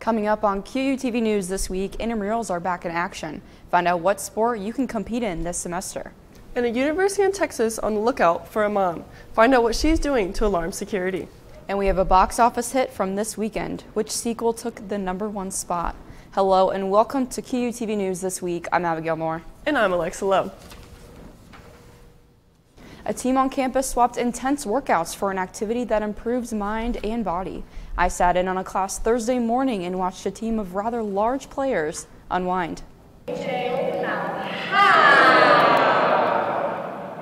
Coming up on QUTV News this week, intramurals are back in action. Find out what sport you can compete in this semester. And a university in Texas on the lookout for a mom. Find out what she's doing to alarm security. And we have a box office hit from this weekend. Which sequel took the #1 spot? Hello and welcome to QUTV News this week. I'm Abigail Moore. And I'm Alexa Lowe. A team on campus swapped intense workouts for an activity that improves mind and body. I sat in on a class Thursday morning and watched a team of rather large players unwind.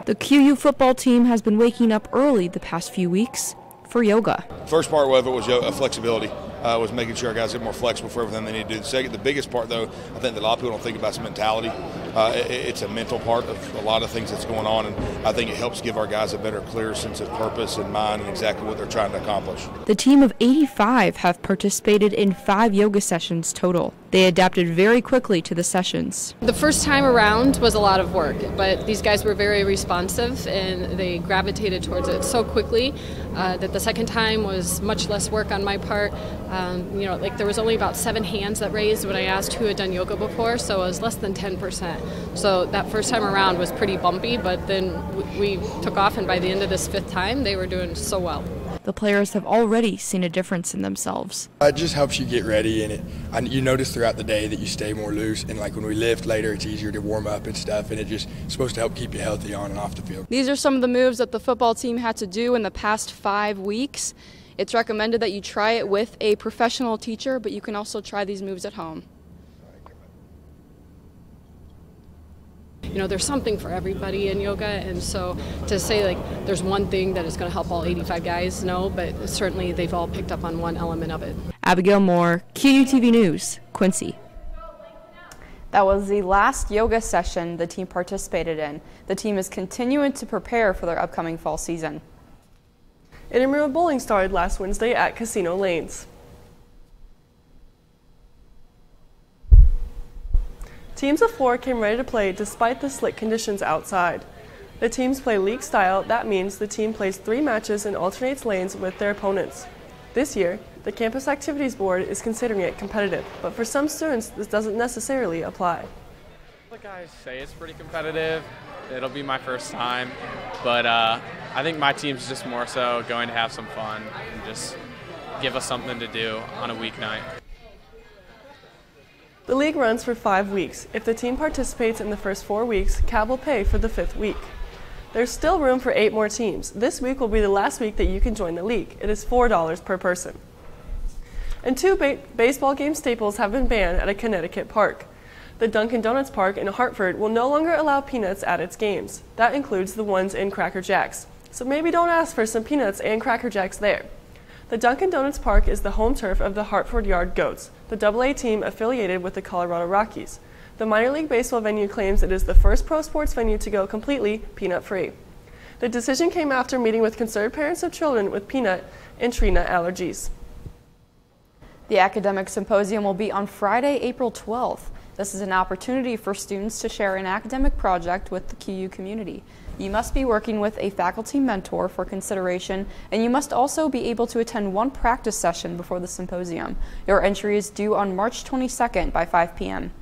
The QU football team has been waking up early the past few weeks for yoga. First part of it was flexibility. Was making sure our guys get more flexible for everything they need to do. The second, the biggest part, though, I think that a lot of people don't think about is mentality. It's a mental part of a lot of things that's going on, and I think it helps give our guys a better, clearer sense of purpose and mind and exactly what they're trying to accomplish. The team of 85 have participated in 5 yoga sessions total. They adapted very quickly to the sessions. The first time around was a lot of work, but these guys were very responsive and they gravitated towards it so quickly that the second time was much less work on my part. Like there was only about 7 hands that raised when I asked who had done yoga before, so it was less than 10%. So that first time around was pretty bumpy, but then we took off, and by the end of this 5th time, they were doing so well. The players have already seen a difference in themselves. It just helps you get ready, and you notice throughout the day that you stay more loose, and like when we lift later, it's easier to warm up and stuff, and it's supposed to help keep you healthy on and off the field. These are some of the moves that the football team had to do in the past 5 weeks. It's recommended that you try it with a professional teacher, but you can also try these moves at home. There's something for everybody in yoga, and so to say like there's one thing that is going to help all 85 guys, no, but certainly they've all picked up on one element of it. Abigail Moore, QUTV News, Quincy. That was the last yoga session the team participated in. The team is continuing to prepare for their upcoming fall season. Intramural bowling started last Wednesday at Casino Lanes. Teams of 4 came ready to play despite the slick conditions outside. The teams play league style. That means the team plays 3 matches and alternates lanes with their opponents. This year, the Campus Activities Board is considering it competitive, but for some students, this doesn't necessarily apply. The guys say it's pretty competitive. It'll be my first time, but I think my team's just more so going to have some fun and just give us something to do on a weeknight. The league runs for 5 weeks. If the team participates in the first 4 weeks, CAB will pay for the 5th week. There's still room for 8 more teams. This week will be the last week that you can join the league. It is $4 per person. And 2 baseball game staples have been banned at a Connecticut park. The Dunkin' Donuts Park in Hartford will no longer allow peanuts at its games. That includes the ones in Cracker Jacks. So maybe don't ask for some peanuts and Cracker Jacks there. The Dunkin' Donuts Park is the home turf of the Hartford Yard Goats, the AA team affiliated with the Colorado Rockies. The minor league baseball venue claims it is the first pro sports venue to go completely peanut-free. The decision came after meeting with concerned parents of children with peanut and tree nut allergies. The academic symposium will be on Friday, April 12th. This is an opportunity for students to share an academic project with the QU community. You must be working with a faculty mentor for consideration, and you must also be able to attend 1 practice session before the symposium. Your entry is due on March 22nd by 5 p.m.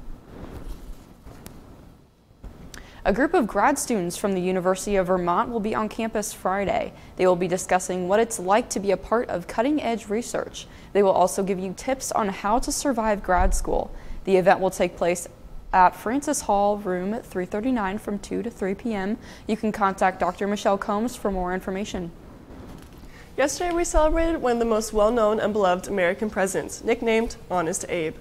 A group of grad students from the University of Vermont will be on campus Friday. They will be discussing what it's like to be a part of cutting-edge research. They will also give you tips on how to survive grad school. The event will take place at Francis Hall, room 339 from 2 to 3 p.m. You can contact Dr. Michelle Combs for more information. Yesterday we celebrated one of the most well-known and beloved American presidents, nicknamed Honest Abe.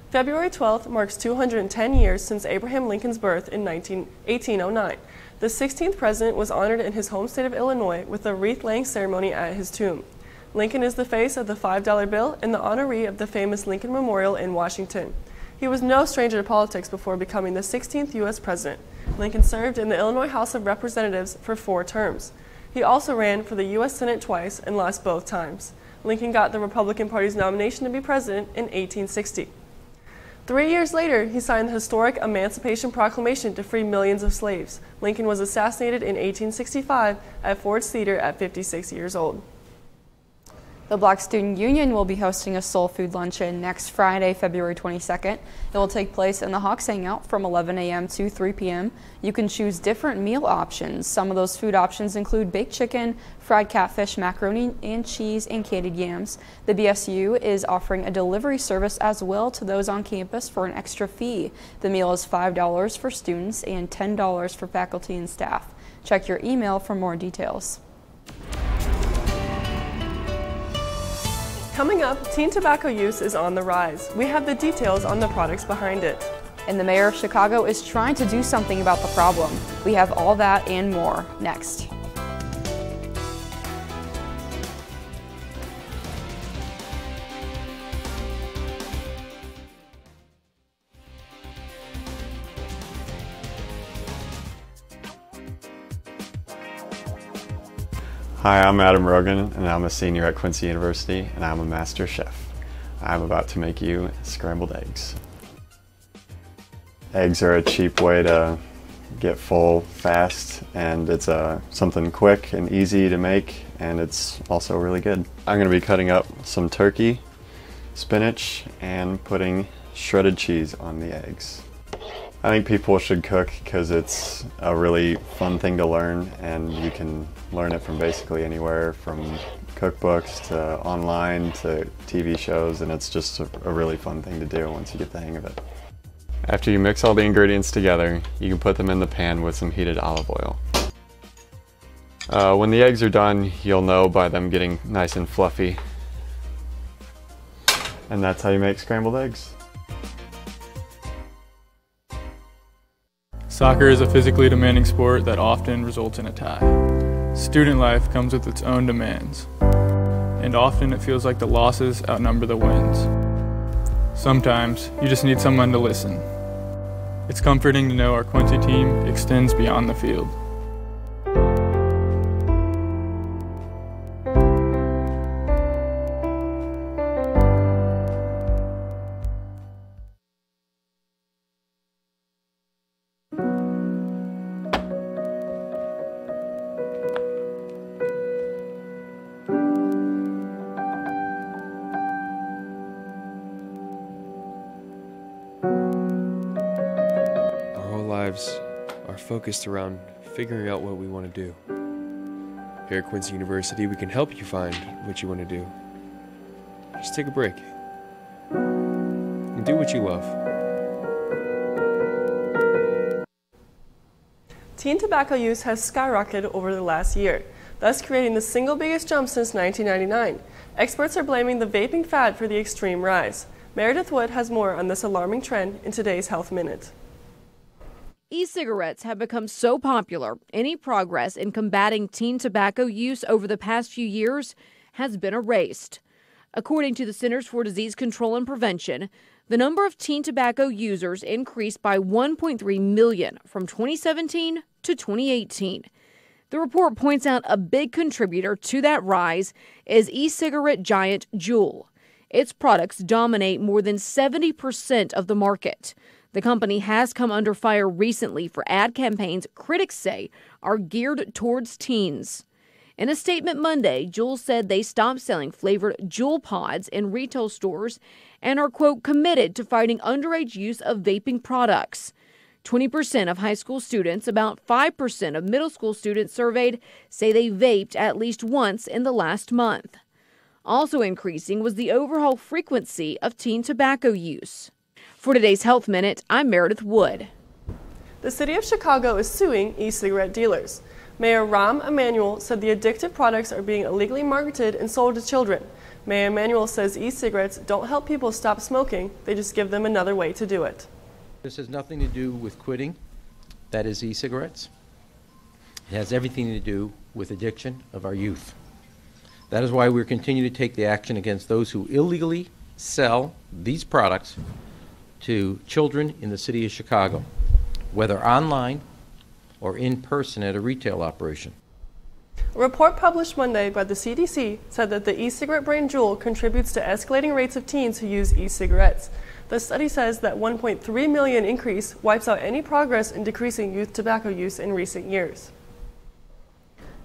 February 12th marks 210 years since Abraham Lincoln's birth in 1809. The 16th president was honored in his home state of Illinois with a wreath-laying ceremony at his tomb. Lincoln is the face of the $5 bill and the honoree of the famous Lincoln Memorial in Washington. He was no stranger to politics before becoming the 16th U.S. president. Lincoln served in the Illinois House of Representatives for 4 terms. He also ran for the U.S. Senate twice and lost both times. Lincoln got the Republican Party's nomination to be president in 1860. 3 years later, he signed the historic Emancipation Proclamation to free millions of slaves. Lincoln was assassinated in 1865 at Ford's Theater at 56 years old. The Black Student Union will be hosting a soul food luncheon next Friday, February 22nd. It will take place in the Hawks Hangout from 11 a.m. to 3 p.m. You can choose different meal options. Some of those food options include baked chicken, fried catfish, macaroni and cheese, and candied yams. The BSU is offering a delivery service as well to those on campus for an extra fee. The meal is $5 for students and $10 for faculty and staff. Check your email for more details. Coming up, teen tobacco use is on the rise. We have the details on the products behind it. And the mayor of Chicago is trying to do something about the problem. We have all that and more next. Hi, I'm Adam Rogan, and I'm a senior at Quincy University, and I'm a master chef. I'm about to make you scrambled eggs. Eggs are a cheap way to get full fast, and it's something quick and easy to make, and it's also really good. I'm going to be cutting up some turkey, spinach, and putting shredded cheese on the eggs. I think people should cook because it's a really fun thing to learn, and you can learn it from basically anywhere, from cookbooks to online to TV shows, and it's just a really fun thing to do once you get the hang of it. After you mix all the ingredients together, you can put them in the pan with some heated olive oil. When the eggs are done, you'll know by them getting nice and fluffy. And that's how you make scrambled eggs. Soccer is a physically demanding sport that often results in a tie. Student life comes with its own demands, and often it feels like the losses outnumber the wins. Sometimes you just need someone to listen. It's comforting to know our Quincy team extends beyond the field. Lives are focused around figuring out what we want to do. Here at Quincy University, we can help you find what you want to do. Just take a break and do what you love. Teen tobacco use has skyrocketed over the last year, thus creating the single biggest jump since 1999. Experts are blaming the vaping fad for the extreme rise. Meredith Wood has more on this alarming trend in today's Health Minute. E-cigarettes have become so popular, any progress in combating teen tobacco use over the past few years has been erased. According to the Centers for Disease Control and Prevention, the number of teen tobacco users increased by 1.3 million from 2017 to 2018. The report points out a big contributor to that rise is e-cigarette giant Juul. Its products dominate more than 70% of the market. The company has come under fire recently for ad campaigns critics say are geared towards teens. In a statement Monday, Juul said they stopped selling flavored Juul pods in retail stores and are, quote, committed to fighting underage use of vaping products. 20% of high school students, about 5% of middle school students surveyed, say they vaped at least once in the last month. Also increasing was the overall frequency of teen tobacco use. For today's Health Minute, I'm Meredith Wood. The city of Chicago is suing e-cigarette dealers. Mayor Rahm Emanuel said the addictive products are being illegally marketed and sold to children. Mayor Emanuel says e-cigarettes don't help people stop smoking, they just give them another way to do it. This has nothing to do with quitting, that is e-cigarettes. It has everything to do with addiction of our youth. That is why we're continuing to take the action against those who illegally sell these products to children in the city of Chicago, whether online or in person at a retail operation. A report published Monday by the CDC said that the e-cigarette brand Juul contributes to escalating rates of teens who use e-cigarettes. The study says that 1.3 million increase wipes out any progress in decreasing youth tobacco use in recent years.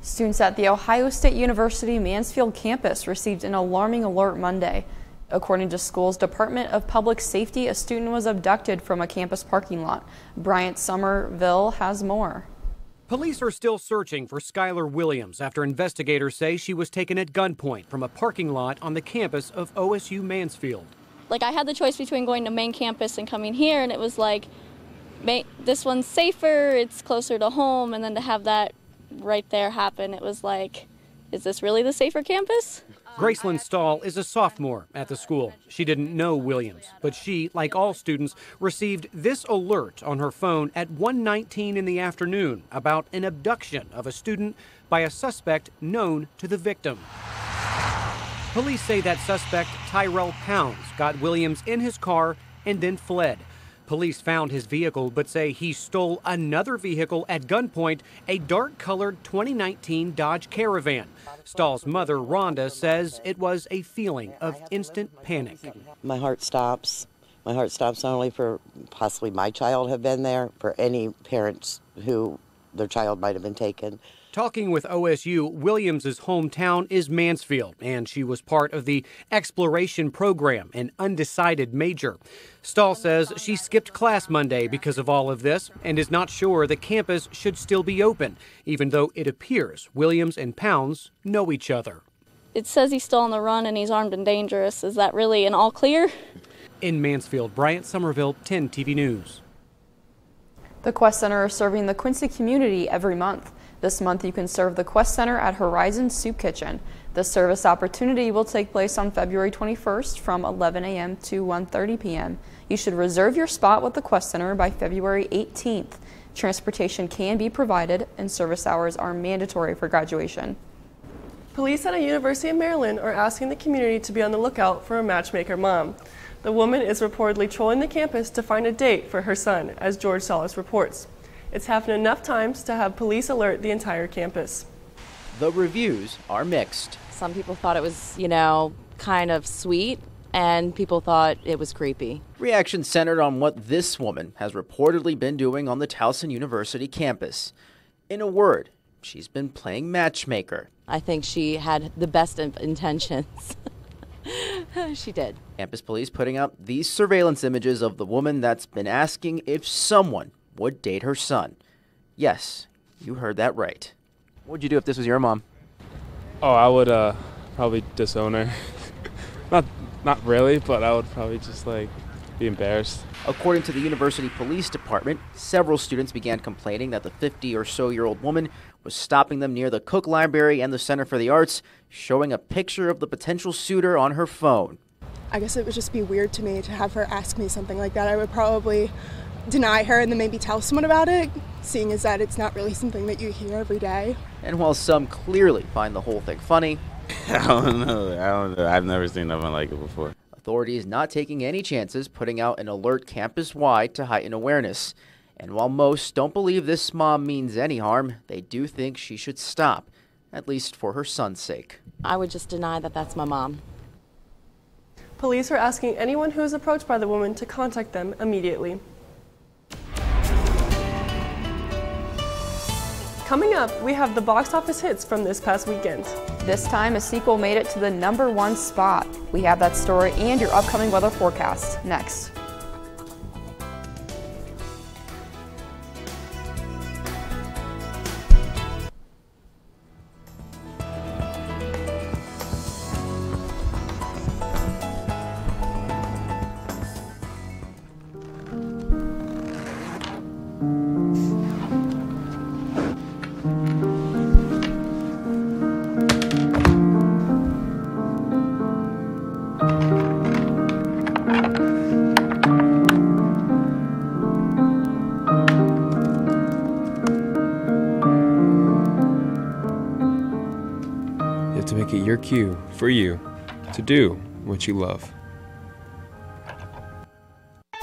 Students at The Ohio State University Mansfield campus received an alarming alert Monday. According to school's Department of Public Safety, a student was abducted from a campus parking lot. Bryant Somerville has more. Police are still searching for Skylar Williams after investigators say she was taken at gunpoint from a parking lot on the campus of OSU Mansfield. Like, I had the choice between going to main campus and coming here, and it was like, this one's safer, it's closer to home, and then to have that right there happen, it was like, is this really the safer campus? Gracelyn Stahl is a sophomore at the school. She didn't know Williams, but she, like all students, received this alert on her phone at 1:19 in the afternoon about an abduction of a student by a suspect known to the victim. Police say that suspect, Tyrell Pounds, got Williams in his car and then fled. Police found his vehicle but say he stole another vehicle at gunpoint, a dark-colored 2019 Dodge Caravan. Stahl's mother, Rhonda, says it was a feeling of instant panic. My heart stops. My heart stops not only for possibly my child have been there, for any parents who their child might have been taken. Talking with OSU, Williams' hometown is Mansfield, and she was part of the exploration program, an undecided major. Stahl says she skipped class Monday because of all of this and is not sure the campus should still be open, even though it appears Williams and Pounds know each other. It says he's still on the run and he's armed and dangerous. Is that really an all clear? In Mansfield, Bryant Somerville, 10 TV News. The Quest Center is serving the Quincy community every month. This month you can serve the Quest Center at Horizon Soup Kitchen. The service opportunity will take place on February 21st from 11 a.m. to 1:30 p.m. You should reserve your spot with the Quest Center by February 18th. Transportation can be provided and service hours are mandatory for graduation. Police at a University of Maryland are asking the community to be on the lookout for a matchmaker mom. The woman is reportedly trolling the campus to find a date for her son, as George Solis reports. It's happened enough times to have police alert the entire campus. The reviews are mixed. Some people thought it was, kind of sweet, and people thought it was creepy. Reactions centered on what this woman has reportedly been doing on the Towson University campus. In a word, she's been playing matchmaker. I think she had the best of intentions. She did. Campus police putting out these surveillance images of the woman that's been asking if someone would date her son. Yes, you heard that right. What would you do if this was your mom? Oh, I would probably disown her. Not really, but I would probably just be embarrassed. According to the University Police Department, several students began complaining that the 50-or-so-year-old woman was stopping them near the Cook Library and the Center for the Arts, showing a picture of the potential suitor on her phone. I guess it would just be weird to me to have her ask me something like that. I would probably deny her and then maybe tell someone about it, seeing as that it's not really something that you hear every day. And while some clearly find the whole thing funny, I don't know. I've never seen nothing like it before. authorities not taking any chances, putting out an alert campus-wide to heighten awareness. And while most don't believe this mom means any harm, they do think she should stop, at least for her son's sake. I would just deny that that's my mom. Police are asking anyone who is approached by the woman to contact them immediately. Coming up, we have the box office hits from this past weekend. This time, a sequel made it to the #1 spot. We have that story and your upcoming weather forecast next. To make it your cue for you to do what you love.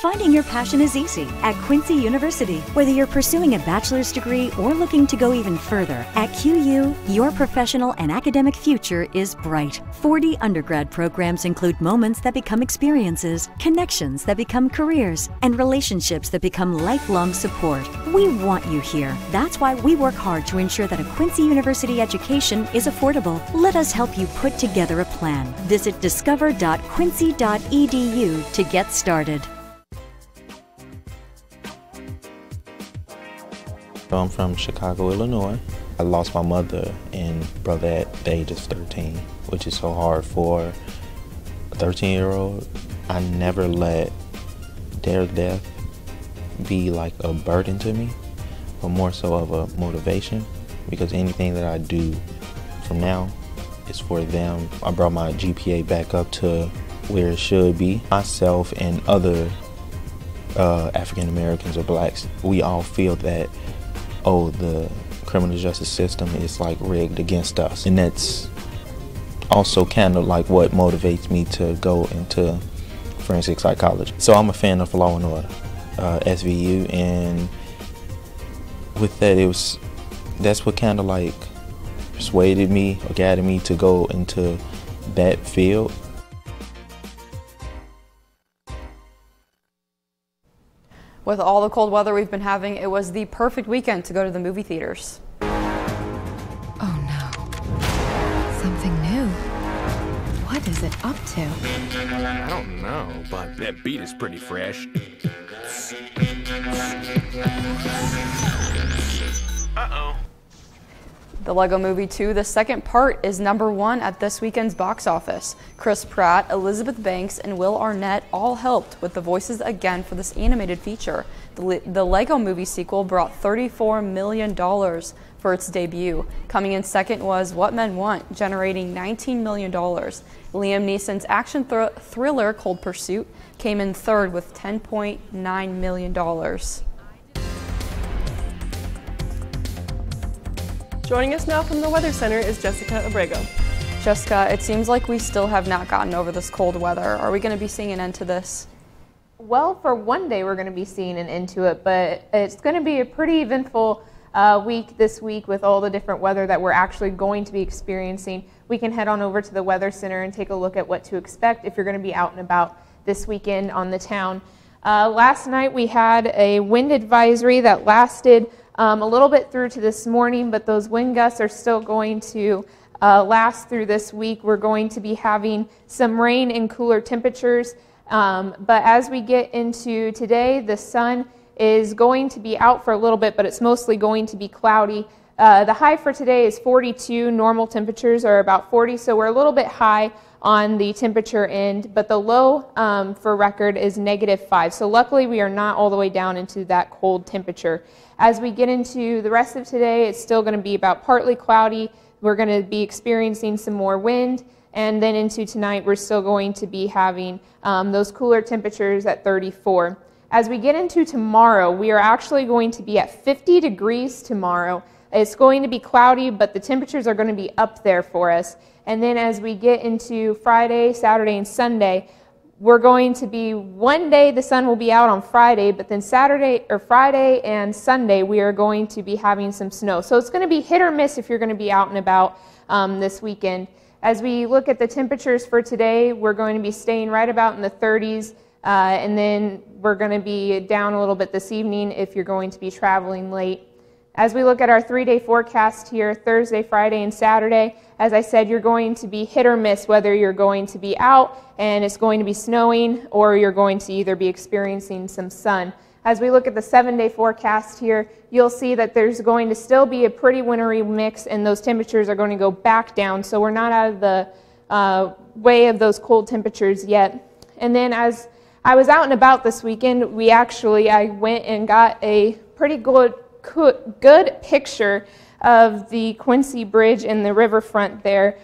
Finding your passion is easy at Quincy University. Whether you're pursuing a bachelor's degree or looking to go even further, at QU, your professional and academic future is bright. 40 undergrad programs include moments that become experiences, connections that become careers, and relationships that become lifelong support. We want you here. That's why we work hard to ensure that a Quincy University education is affordable. Let us help you put together a plan. Visit discover.quincy.edu to get started. I'm from Chicago, Illinois. I lost my mother and brother at the age of 13, which is so hard for a 13-year-old. I never let their death be like a burden to me, but more so of a motivation, because anything that I do from now is for them. I brought my GPA back up to where it should be. Myself and other African Americans or blacks, we all feel that, oh, the criminal justice system is like rigged against us. And that's also kind of like what motivates me to go into forensic psychology. So I'm a fan of Law and Order, SVU, and with that, that's what kind of like persuaded me or guided me to go into that field. With all the cold weather we've been having, it was the perfect weekend to go to the movie theaters. Oh no. Something new. What is it up to? I don't know, but that beat is pretty fresh. Uh-oh. The Lego Movie 2, the second part, is #1 at this weekend's box office. Chris Pratt, Elizabeth Banks, and Will Arnett all helped with the voices again for this animated feature. The Lego Movie sequel brought $34 million for its debut. Coming in second was What Men Want, generating $19 million. Liam Neeson's action thriller Cold Pursuit came in third with $10.9 million. Joining us now from the Weather Center is Jessica Abrego. Jessica, it seems like we still have not gotten over this cold weather. Are we going to be seeing an end to this? Well, for one day we're going to be seeing an end to it, but it's going to be a pretty eventful week this week with all the different weather that we're actually going to be experiencing. We can head on over to the Weather Center and take a look at what to expect if you're going to be out and about this weekend on the town. Last night we had a wind advisory that lasted a little bit through to this morning, but those wind gusts are still going to last through this week. We're going to be having some rain and cooler temperatures, but as we get into today, the sun is going to be out for a little bit, but it's mostly going to be cloudy. The high for today is 42. Normal temperatures are about 40, so we're a little bit high on the temperature end, but the low for record is -5. So luckily we are not all the way down into that cold temperature. As we get into the rest of today, it's still going to be about partly cloudy. We're going to be experiencing some more wind, and then into tonight we're still going to be having those cooler temperatures at 34. As we get into tomorrow, we are actually going to be at 50 degrees tomorrow. It's going to be cloudy, but the temperatures are going to be up there for us. And then as we get into Friday, Saturday, and Sunday, we're going to be, one day the sun will be out on Friday, but then Friday and Sunday we are going to be having some snow. So it's going to be hit or miss if you're going to be out and about this weekend. As we look at the temperatures for today, we're going to be staying right about in the 30s, and then we're going to be down a little bit this evening if you're going to be traveling late. As we look at our 3-day forecast here, Thursday, Friday, and Saturday, as I said, you're going to be hit or miss whether you're going to be out and it's going to be snowing or you're going to either be experiencing some sun. As we look at the 7-day forecast here, you'll see that there's going to still be a pretty wintry mix and those temperatures are going to go back down, so we're not out of the way of those cold temperatures yet. And then as I was out and about this weekend, I went and got a pretty good picture of the Quincy Bridge and the riverfront there.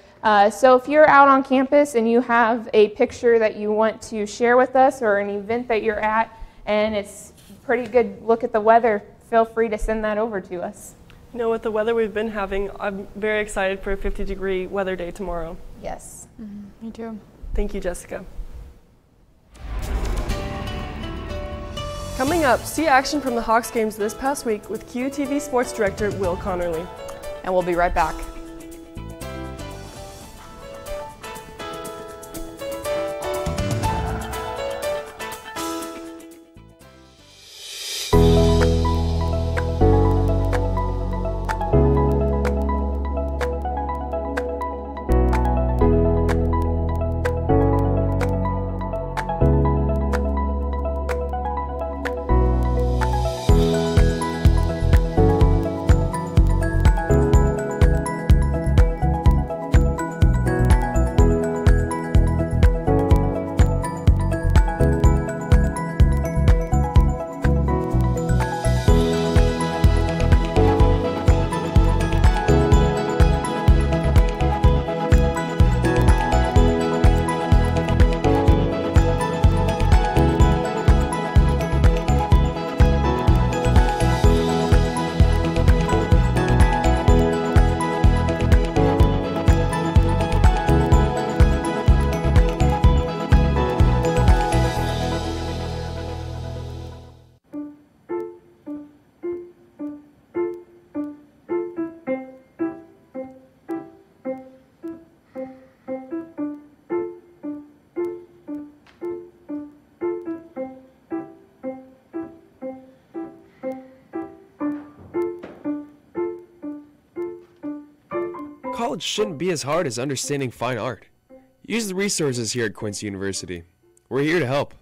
So if you're out on campus and you have a picture that you want to share with us or an event that you're at and it's a pretty good look at the weather, feel free to send that over to us. You know, with the weather we've been having, I'm very excited for a 50-degree weather day tomorrow. Yes. Me too. Thank you, Jessica. Coming up, see action from the Hawks games this past week with QUTV Sports Director Will Connerly. And we'll be right back. College shouldn't be as hard as understanding fine art. Use the resources here at Quincy University. We're here to help.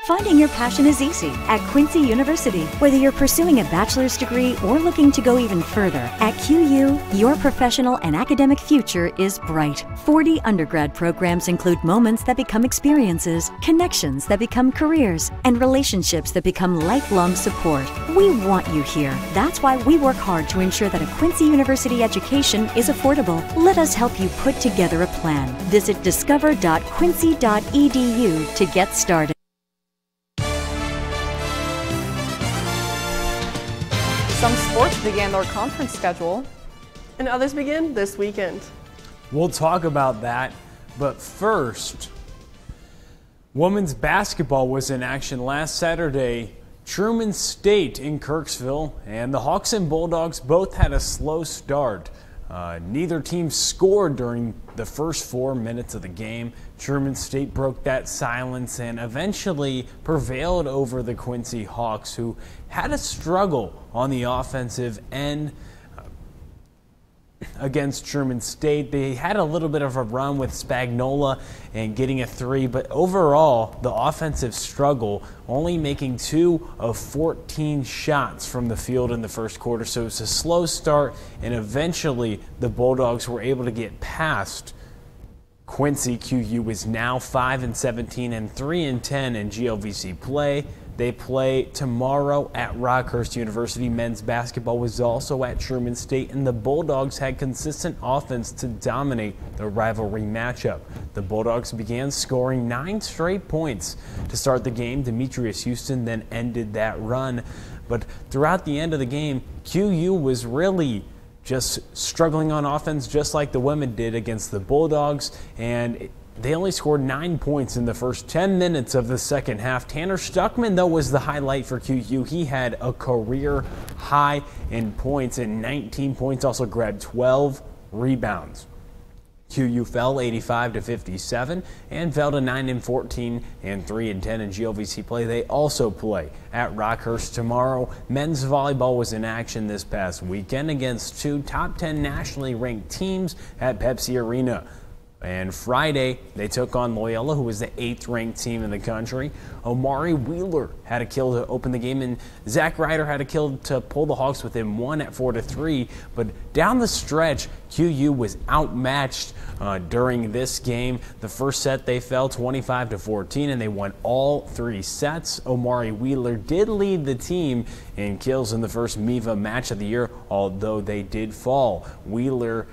Finding your passion is easy at Quincy University. Whether you're pursuing a bachelor's degree or looking to go even further, at QU, your professional and academic future is bright. 40 undergrad programs include moments that become experiences, connections that become careers, and relationships that become lifelong support. We want you here. That's why we work hard to ensure that a Quincy University education is affordable. Let us help you put together a plan. Visit discover.quincy.edu to get started. Some sports began their conference schedule. And others begin this weekend. We'll talk about that, but first, women's basketball was in action last Saturday. Truman State in Kirksville and the Hawks and Bulldogs both had a slow start. Neither team scored during the first 4 minutes of the game. Truman State broke that silence and eventually prevailed over the Quincy Hawks, who had a struggle on the offensive end against Truman State. They had a little bit of a run with Spagnola and getting a 3, but overall the offensive struggle, only making 2 of 14 shots from the field in the first quarter. So it's a slow start, and eventually the Bulldogs were able to get past Quincy. QU is now 5-17 and 3-10 in GLVC play. They play tomorrow at Rockhurst University. Men's basketball was also at Truman State, and the Bulldogs had consistent offense to dominate the rivalry matchup. The Bulldogs began scoring 9 straight points to start the game. Demetrius Houston then ended that run. But throughout the end of the game, QU was really just struggling on offense, just like the women did against the Bulldogs, and they only scored 9 points in the first 10 minutes of the second half. Tanner Stuckman, though, was the highlight for QU. He had a career high in points and 19 points, also grabbed 12 rebounds. QU fell 85-57 and fell to 9-14 and 3-10 in GLVC play. They also play at Rockhurst tomorrow. Men's volleyball was in action this past weekend against 2 top 10 nationally ranked teams at Pepsi Arena. And Friday, they took on Loyola, who was the 8th ranked team in the country. Omari Wheeler had a kill to open the game, and Zach Ryder had a kill to pull the Hawks within 1 at 4-3. But down the stretch, QU was outmatched during this game. The first set, they fell 25-14, and they won all 3 sets. Omari Wheeler did lead the team in kills in the first MIVA match of the year, although they did fall. Wheeler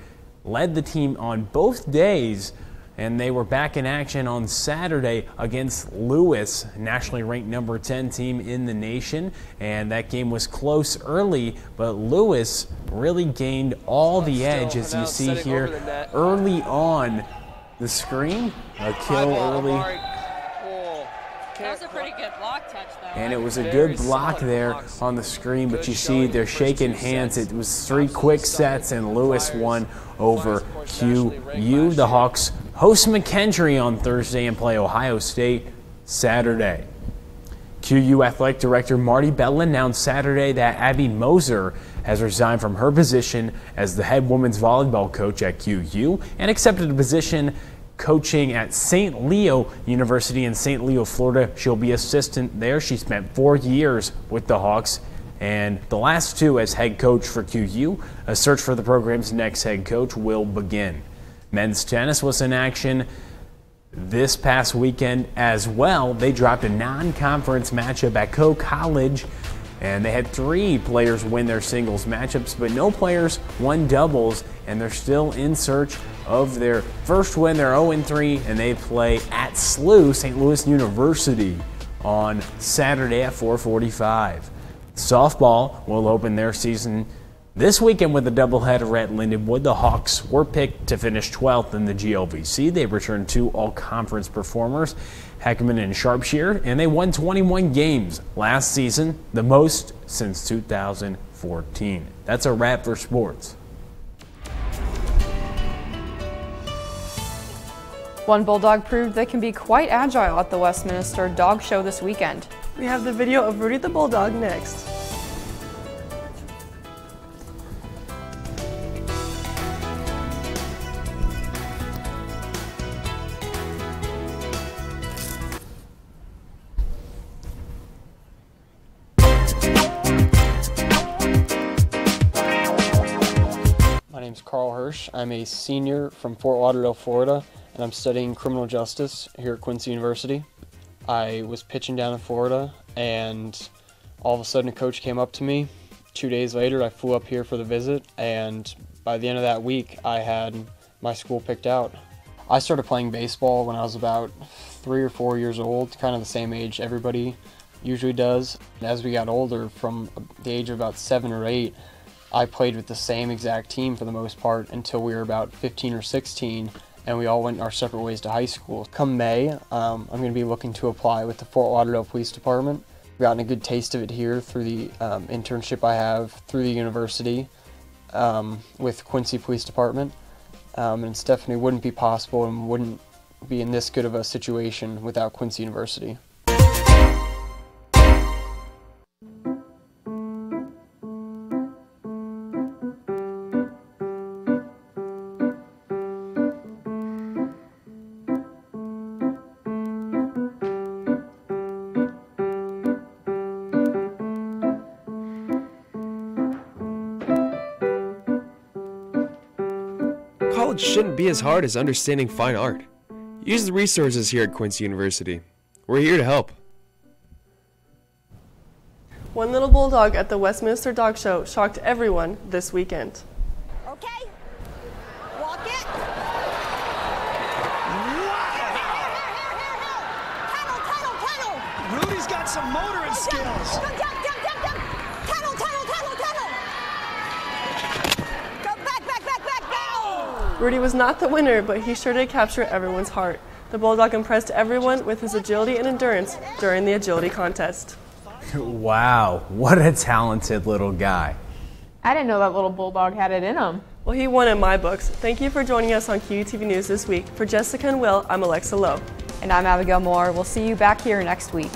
led the team on both days, and they were back in action on Saturday against Lewis, nationally ranked number 10 team in the nation. And that game was close early, but Lewis really gained all the edge, as you see here early on the screen. A kill early. And it was a good block there on the screen, but you see they're shaking hands. It was 3 quick sets, and Lewis won over QU. The Hawks host McKendree on Thursday and play Ohio State Saturday. QU Athletic Director Marty Bell announced Saturday that Abby Moser has resigned from her position as the head women's volleyball coach at QU and accepted a position coaching at St. Leo University in St. Leo, Florida. She'll be assistant there. She spent 4 years with the Hawks and the last 2 as head coach for QU. A search for the program's next head coach will begin. Men's tennis was in action this past weekend as well. They dropped a non-conference matchup at Coe College, and they had 3 players win their singles matchups, but no players won doubles, and they're still in search of their first win. They're 0-3, and they play at SLU, St. Louis University, on Saturday at 4:45. Softball will open their season this weekend with a doubleheader at Lindenwood. The Hawks were picked to finish 12th in the GLVC. They returned 2 all-conference performers, Heckman and Sharpshear, and they won 21 games last season, the most since 2014. That's a wrap for sports. One bulldog proved they can be quite agile at the Westminster Dog Show this weekend. We have the video of Rudy the Bulldog next. My name's Carl Hirsch. I'm a senior from Fort Lauderdale, Florida, and I'm studying criminal justice here at Quincy University. I was pitching down in Florida, and all of a sudden a coach came up to me. 2 days later, I flew up here for the visit, and by the end of that week, I had my school picked out. I started playing baseball when I was about 3 or 4 years old, kind of the same age everybody usually does. As we got older, from the age of about 7 or 8, I played with the same exact team for the most part until we were about 15 or 16, and we all went our separate ways to high school. Come May, I'm going to be looking to apply with the Fort Lauderdale Police Department. I've gotten a good taste of it here through the internship I have through the university with Quincy Police Department. And it definitely wouldn't be possible and wouldn't be in this good of a situation without Quincy University. College shouldn't be as hard as understanding fine art. Use the resources here at Quincy University. We're here to help. One little bulldog at the Westminster Dog Show shocked everyone this weekend. Okay, walk it. Wow! Rudy's got some motoring skills. Rudy was not the winner, but he sure did capture everyone's heart. The bulldog impressed everyone with his agility and endurance during the agility contest. Wow, what a talented little guy. I didn't know that little bulldog had it in him. Well, he won in my books. Thank you for joining us on QUTV News this week. For Jessica and Will, I'm Alexa Lowe. And I'm Abigail Moore. We'll see you back here next week.